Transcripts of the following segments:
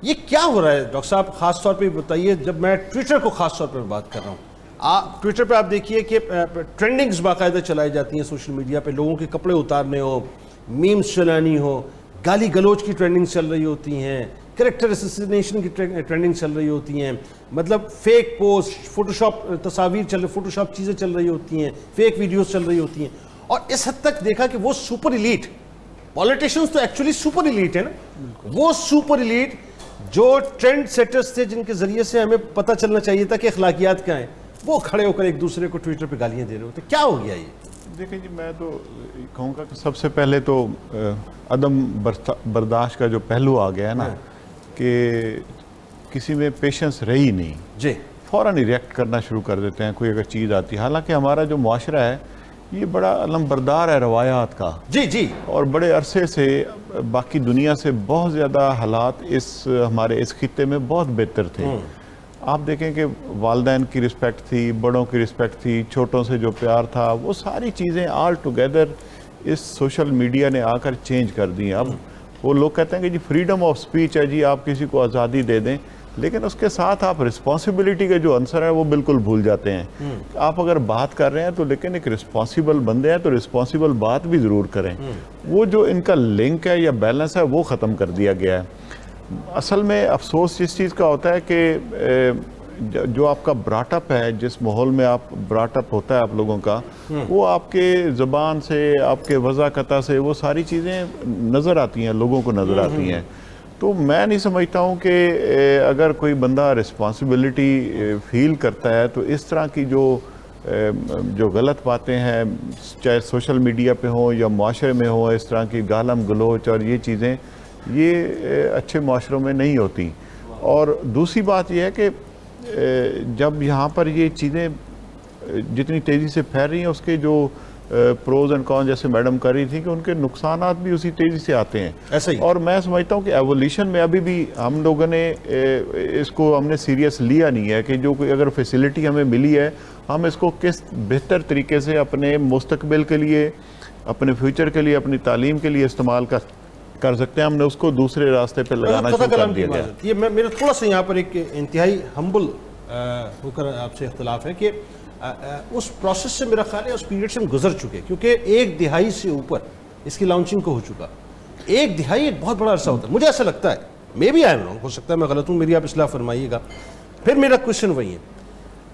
یہ کیا ہو رہا ہے ڈاکٹر صاحب؟ خاص طور پہ بتائیے، جب میں ٹویٹر کو خاص طور پر بات کر رہا ہوں، ٹویٹر پہ آپ دیکھیے کہ ٹرینڈنگز باقاعدہ چلائی جاتی ہیں سوشل میڈیا پہ، لوگوں کے کپڑے اتارنے ہو، میمز چلانی ہو، گالی گلوچ کی ٹرینڈنگ چل رہی ہوتی ہیں، کریکٹر اسیسینیشن کی ٹرینڈنگ چل رہی ہوتی ہیں، مطلب فیک پوسٹ، فوٹوشاپ تصاویر فوٹوشاپ چیزیں چل رہی ہوتی ہیں، فیک ویڈیوز چل رہی ہوتی ہیں، اور اس حد تک دیکھا کہ وہ سپر ایلیٹ پولیٹیشنز تو ایکچولی سپر ایلیٹ ہے نا، وہ سپر ایلیٹ جو ٹرینڈ سیٹرز تھے جن کے ذریعے سے ہمیں پتہ چلنا چاہیے تھا کہ اخلاقیات کیا ہیں، وہ کھڑے ہو کر ایک دوسرے کو ٹویٹر پہ گالیاں دے رہے ہوتے. کیا ہو گیا یہ؟ دیکھیں جی، میں تو کہوں گا کہ سب سے پہلے تو عدم برداشت کا جو پہلو آ گیا ہے نا، کہ کسی میں پیشنس رہی نہیں، جی فوراً ہی ریئیکٹ کرنا شروع کر دیتے ہیں کوئی اگر چیز آتی ہے. حالانکہ ہمارا جو معاشرہ ہے یہ بڑا علم بردار ہے روایات کا، جی اور بڑے عرصے سے باقی دنیا سے بہت زیادہ حالات ہمارے اس خطے میں بہت بہتر تھے. آپ دیکھیں کہ والدین کی رسپیکٹ تھی، بڑوں کی رسپیکٹ تھی، چھوٹوں سے جو پیار تھا، وہ ساری چیزیں آل ٹوگیدر اس سوشل میڈیا نے آ کر چینج کر دی ہیں. اب وہ لوگ کہتے ہیں کہ جی فریڈم آف سپیچ ہے، جی آپ کسی کو آزادی دے دیں، لیکن اس کے ساتھ آپ رسپانسبلٹی کا جو عنصر ہے وہ بالکل بھول جاتے ہیں. آپ اگر بات کر رہے ہیں تو لیکن ایک رسپانسبل بندے ہیں تو رسپانسبل بات بھی ضرور کریں. وہ جو ان کا لنک ہے یا بیلنس ہے وہ ختم کر دیا گیا ہے. اصل میں افسوس اس چیز کا ہوتا ہے کہ جو آپ کا براٹ اپ ہے، جس ماحول میں آپ براٹ اپ ہوتا ہے آپ لوگوں کا، وہ آپ کے زبان سے، آپ کے وضاحت سے وہ ساری چیزیں نظر آتی ہیں، لوگوں کو نظر آتی ہیں. تو میں نہیں سمجھتا ہوں کہ اگر کوئی بندہ رسپانسبلٹی فیل کرتا ہے تو اس طرح کی جو غلط باتیں ہیں، چاہے سوشل میڈیا پہ ہوں یا معاشرے میں ہوں، اس طرح کی گالم گلوچ اور یہ چیزیں، یہ اچھے معاشروں میں نہیں ہوتی. اور دوسری بات یہ ہے کہ جب یہاں پر یہ چیزیں جتنی تیزی سے پھیل رہی ہیں، اس کے جو پروز اینڈ کون، جیسے میڈم کر رہی تھی کہ ان کے نقصانات بھی اسی تیزی سے آتے ہیں. ایسا ہی. اور میں سمجھتا ہوں کہ ایولیوشن میں ابھی بھی ہم لوگوں نے اس کو ہم نے سیریس لیا نہیں ہے کہ جو کوئی اگر فیسلٹی ہمیں ملی ہے، ہم اس کو کس بہتر طریقے سے اپنے مستقبل کے لیے، اپنے فیوچر کے لیے، اپنی تعلیم کے لیے استعمال کر سکتے ہیں. ہم نے اس کو دوسرے راستے پہ لگانا شروع کر دیا گیا. یہ میرا تھوڑا سا یہاں پر ایک انتہائی ہمبل ہو کر آپ سے اختلاف ہے کہ اس پروسیس سے میرا خیال ہے اس پیریڈ سے ہم گزر چکے، کیونکہ 1 دہائی سے اوپر اس کی لانچنگ کو ہو چکا. 1 دہائی ایک بہت بڑا عرصہ ہوتا ہے، مجھے ایسا لگتا ہے. Maybe I am wrong, ہو سکتا ہے میں غلط ہوں، میری آپ اصلاح فرمائیے گا. پھر میرا کوشچن وہی ہے،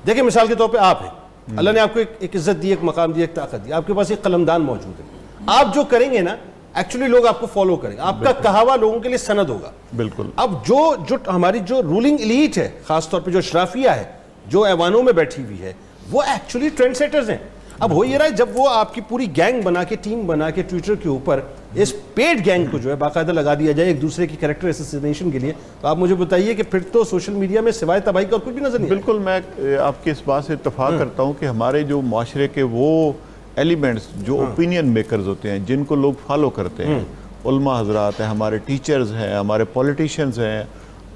دیکھیں مثال کے طور پہ آپ ہیں، اللہ نے آپ کو ایک عزت دی، ایک مقام دی، ایک طاقت دی، آپ کے پاس ایک قلمدان موجود ہے. آپ جو کریں گے نا ایکچولی لوگ آپ کو فالو کریں گے، آپ کا کہا ہوا لوگوں کے لیے سند ہوگا. بالکل. اب جو ہماری جو رولنگ ایلیٹ ہے، خاص طور پہ جو اشرافیہ ہے، جو ایوانوں میں بیٹھی ہوئی ہے، وہ ایکچولی ٹرینڈ سیٹرز ہیں. اب ہو یہ رہا ہے جب وہ آپ کی پوری گینگ بنا کے، ٹیم بنا کے ٹویٹر کے اوپر اس پیڈ گینگ کو جو ہے باقاعدہ لگا دیا جائے ایک دوسرے کی کریکٹر اسیسینیشن کے لیے، تو آپ مجھے بتائیے کہ پھر تو سوشل میڈیا میں سوائے تباہی کا اور کچھ بھی نظر نہیں. بالکل، میں آپ کی اس بات سے اتفاق کرتا ہوں کہ ہمارے جو معاشرے کے وہ ایلیمنٹس جو اوپینین میکرز ہوتے ہیں، جن کو لوگ فالو کرتے ہیں، علماء حضرات ہیں، ہمارے ٹیچرز ہیں، ہمارے پولیٹیشنز ہیں،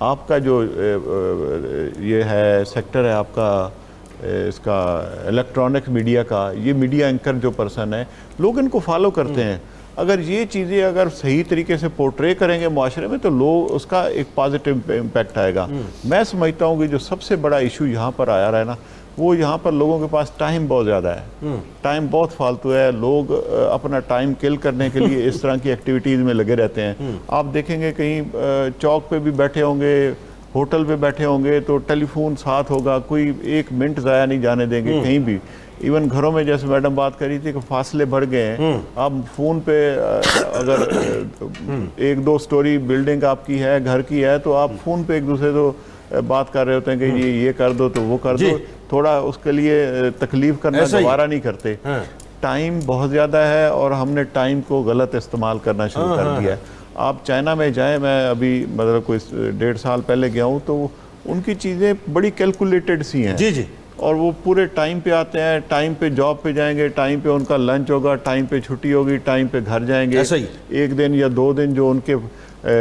آپ کا جو یہ ہے سیکٹر ہے آپ کا اس کا الیکٹرانک میڈیا کا، یہ میڈیا اینکر جو پرسن ہے، لوگ ان کو فالو کرتے ہیں. اگر یہ چیزیں اگر صحیح طریقے سے پورٹرے کریں گے معاشرے میں تو لوگ اس کا ایک پازیٹیو امپیکٹ آئے گا. میں سمجھتا ہوں کہ جو سب سے بڑا ایشو یہاں پر آیا رہا ہے نا، وہ یہاں پر لوگوں کے پاس ٹائم بہت زیادہ ہے، ٹائم بہت فالتو ہے. لوگ اپنا ٹائم کل کرنے کے لیے اس طرح کی ایکٹیویٹیز میں لگے رہتے ہیں. آپ دیکھیں گے کہیں چوک پہ بھی بیٹھے ہوں گے، ہوٹل پہ بیٹھے ہوں گے تو ٹیلی فون ساتھ ہوگا، کوئی 1 منٹ ضائع نہیں جانے دیں گے کہیں بھی. ایون گھروں میں جیسے میڈم بات کر رہی تھی کہ فاصلے بڑھ گئے ہیں، آپ فون پہ اگر 1-2 سٹوری بلڈنگ آپ کی ہے، گھر کی ہے، تو آپ فون پہ ایک دوسرے تو بات کر رہے ہوتے ہیں کہ یہ کر دو تو وہ کر دو. تھوڑا اس کے لیے تکلیف کرنا گوارا نہیں کرتے. ٹائم بہت زیادہ ہے اور ہم نے ٹائم کو غلط استعمال کرنا شروع کر دیا ہے. آپ چائنا میں جائیں، میں ابھی مطلب کوئی 1.5 سال پہلے گیا ہوں، تو ان کی چیزیں بڑی کیلکولیٹڈ سی ہیں. جی اور وہ پورے ٹائم پہ آتے ہیں، ٹائم پہ جاب پہ جائیں گے، ٹائم پہ ان کا لنچ ہوگا، ٹائم پہ چھٹی ہوگی، ٹائم پہ گھر جائیں گے. 1 دن یا 2 دن جو ان کے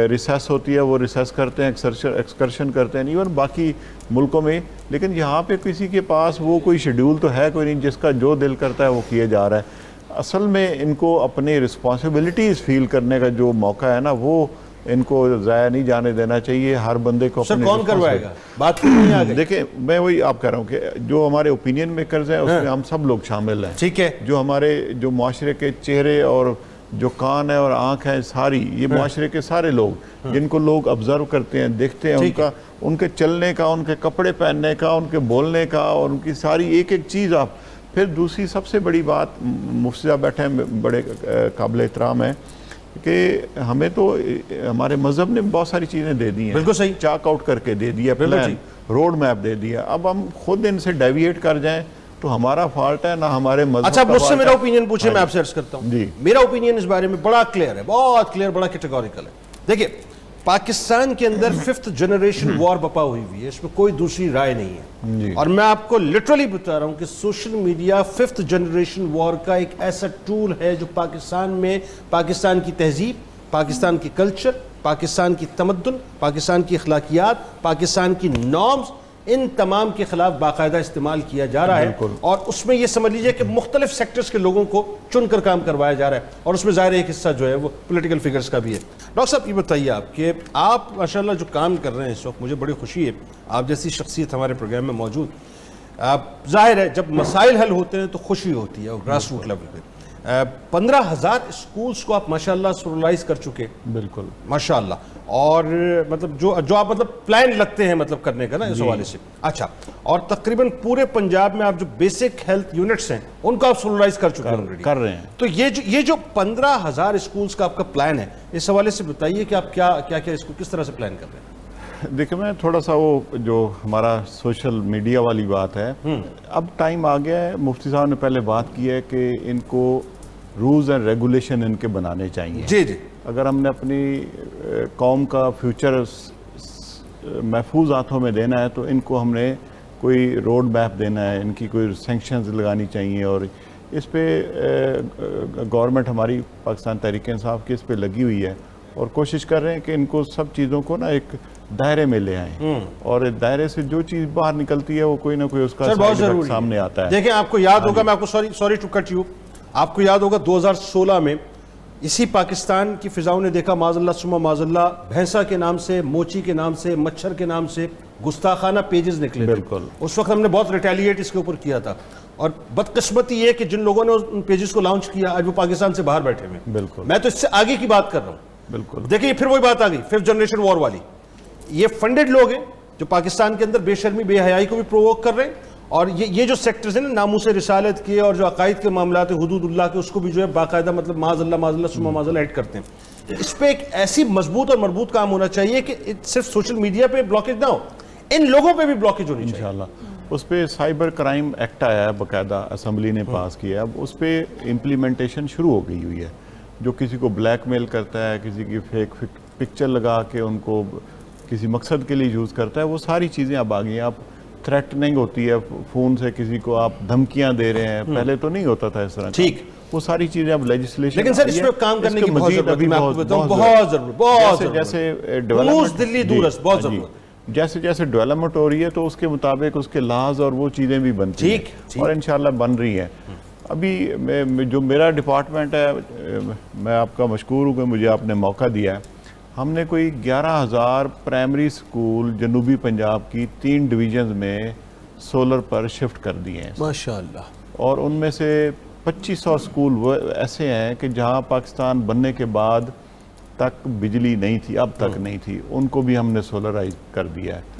ریسیس ہوتی ہے وہ ریسیس کرتے ہیں، ایکسکرشن کرتے ہیں، ایون باقی ملکوں میں. لیکن یہاں پہ کسی کے پاس وہ کوئی شیڈیول تو ہے کوئی نہیں، جس کا جو دل کرتا ہے وہ کیے جا رہا ہے. اصل میں ان کو اپنے رسپانسبلٹیز فیل کرنے کا جو موقع ہے نا، وہ ان کو ضائع نہیں جانے دینا چاہیے. ہر بندے کو سر کون کروائے گا؟ بات تو نہیں آ گئی. دیکھیں میں وہی آپ کہہ رہا ہوں کہ جو ہمارے اوپینین میکرز ہیں اس میں ہم سب لوگ شامل ہیں. ٹھیک ہے. جو ہمارے جو معاشرے کے چہرے اور جو کان ہے اور آنکھ ہے ساری, یہ معاشرے کے سارے لوگ جن کو لوگ آبزرو کرتے ہیں, دیکھتے ہیں, ان کے چلنے کا, ان کے کپڑے پہننے کا, ان کے بولنے کا, اور ان کی ساری ایک ایک چیز آپ. پھر دوسری سب سے بڑی بات, مفتی صاحب بیٹھے ہیں, بڑے قابل احترام ہیں, کہ ہمیں تو ہمارے مذہب نے بہت ساری چیزیں دے دی ہیں. بالکل صحیح. چاک آؤٹ کر کے دے دیا, پلان روڈ میپ دے دیا. اب ہم خود ان سے ڈیویٹ کر جائیں تو ہمارا فالٹ ہے, نہ ہمارے مذہب. اچھا مجھ سے میرا اوپینین پوچھیں, میں آپ سے عرض کرتا ہوں. جی. میرا اوپینین اس بارے میں بڑا کلیئر ہے, بہت کلیئر, بڑا کیٹیگوریکل ہے. دیکھیں پاکستان کے اندر 5th جنریشن وار بپا ہوئی ہوئی ہے, اس میں کوئی دوسری رائے نہیں ہے. اور میں آپ کو لٹرلی بتا رہا ہوں کہ سوشل میڈیا 5th جنریشن وار کا ایک ایسا ٹول ہے جو پاکستان میں پاکستان کی تہذیب, پاکستان کی کلچر, پاکستان کی تمدن, پاکستان کی اخلاقیات, پاکستان کی نارمز, ان تمام کے خلاف باقاعدہ استعمال کیا جا رہا ہے. اور اس میں یہ سمجھ لیجئے کہ مختلف سیکٹرز کے لوگوں کو چن کر کام کروایا جا رہا ہے, اور اس میں ظاہر ایک حصہ جو ہے وہ پولیٹیکل فگرز کا بھی ہے. ڈاکٹر صاحب یہ بتائیے آپ کہ آپ ماشاءاللہ جو کام کر رہے ہیں اس وقت, مجھے بڑی خوشی ہے آپ جیسی شخصیت ہمارے پروگرام میں موجود. ظاہر ہے جب مسائل حل ہوتے ہیں تو خوشی ہوتی ہے, اور گراس روٹ لیول پہ 15,000 اسکولز کو آپ ماشاءاللہ سولرائز کر چکے. بالکل ماشاءاللہ. اور مطلب جو آپ مطلب پلان لگتے ہیں مطلب کرنے کا نا اس حوالے سے. اچھا, اور تقریباً پورے پنجاب میں آپ جو بیسک ہیلتھ یونٹس ہیں ان کو آپ سولرائز کر چکے ہیں, کر رہے ہیں. تو یہ جو 15,000 اسکولز کا آپ کا پلان ہے, اس حوالے سے بتائیے کہ آپ کیا اس کو کس طرح سے پلان کر رہے ہیں. دیکھیں میں تھوڑا سا وہ جو ہمارا سوشل میڈیا والی بات ہے, اب ٹائم آ گیا ہے. مفتی صاحب نے پہلے بات کی ہے کہ ان کو رولز اینڈ ریگولیشن ان کے بنانے چاہیے. جی جی. اگر ہم نے اپنی قوم کا فیوچر محفوظ ہاتھوں میں دینا ہے تو ان کو ہم نے کوئی روڈ میپ دینا ہے, ان کی کوئی سینکشنز لگانی چاہیے. اور اس پہ گورنمنٹ ہماری پاکستان تحریک انصاف کی اس پہ لگی ہوئی ہے, اور کوشش کر رہے ہیں کہ ان کو سب چیزوں کو نا ایک دائرے میں لے آئیں, اور دائرے سے جو چیز باہر نکلتی ہے وہ کوئی نہ کوئی اس کا سامنے آتا ہے. دیکھیں آپ کو یاد ہوگا, میں آپ کو سوری ٹو کٹ یو, آپ کو یاد ہوگا 2016 میں اسی پاکستان کی فضاؤں نے دیکھا معاذ اللہ ثم معاذ اللہ بھینسا کے نام سے, موچی کے نام سے, مچھر کے نام سے گستاخانہ پیجز نکلے. بالکل. اس وقت ہم نے بہت ریٹیلیٹ اس کے اوپر کیا تھا, اور بدقسمتی یہ کہ جن لوگوں نے ان پیجز کو لانچ کیا آج وہ پاکستان سے باہر بیٹھے ہوئے. بالکل. میں تو اس سے آگے کی بات کر رہا ہوں. بالکل. دیکھیں پھر وہی بات آ گئی 5th جنریشن وار والی. یہ فنڈڈ لوگ ہیں جو پاکستان کے اندر بے شرمی بے حیائی کو بھی پرووک کر رہے ہیں, اور یہ جو سیکٹرز ہیں نا ناموس رسالت کے اور جو عقائد کے معاملات ہیں, حدود اللہ کے, اس کو بھی جو ہے باقاعدہ مطلب معاذ اللہ ثم معاذ اللہ ایڈ کرتے ہیں. اس پہ ایک ایسی مضبوط اور مربوط کام ہونا چاہیے کہ صرف سوشل میڈیا پہ بلاکیج نہ ہو, ان لوگوں پہ بھی بلاکیج ہونی چاہیے. انشاءاللہ. اس پہ سائبر کرائم ایکٹ آیا ہے, باقاعدہ اسمبلی نے پاس کیا ہے. اب اس پہ امپلیمنٹیشن شروع ہو گئی ہوئی ہے. جو کسی کو بلیک میل کرتا ہے, کسی کی فیک پکچر لگا کے ان کو کسی مقصد کے لیے یوز کرتا ہے, وہ ساری چیزیں اب آ گئی ہیں. آپ تھریٹننگ ہوتی ہے فون سے, کسی کو آپ دھمکیاں دے رہے ہیں, پہلے تو نہیں ہوتا تھا اس طرح. ٹھیک. وہ ساری چیزیں اب لیجسلیشن. لیکن سر اس پہ کام کرنے کی بہت ضرورت ہے, میں آپ کو بتاؤں بہت ضرورت. جیسے دلی دورست بہت ضرورت. جیسے ڈیولپمنٹ ہو رہی ہے تو اس کے مطابق اس کے لاز اور وہ چیزیں بھی بنتی ہیں, اور انشاءاللہ بن رہی ہیں. ابھی جو میرا ڈپارٹمنٹ ہے, میں آپ کا مشکور ہوں کہ مجھے آپ نے موقع دیا ہے. ہم نے کوئی 11,000 پرائمری سکول جنوبی پنجاب کی 3 ڈویژنز میں سولر پر شفٹ کر دیے ہیں ماشاءاللہ. اور ان میں سے 2500 سکول وہ ایسے ہیں کہ جہاں پاکستان بننے کے بعد تک بجلی نہیں تھی, اب تک نہیں تھی, ان کو بھی ہم نے سولرائز کر دیا ہے.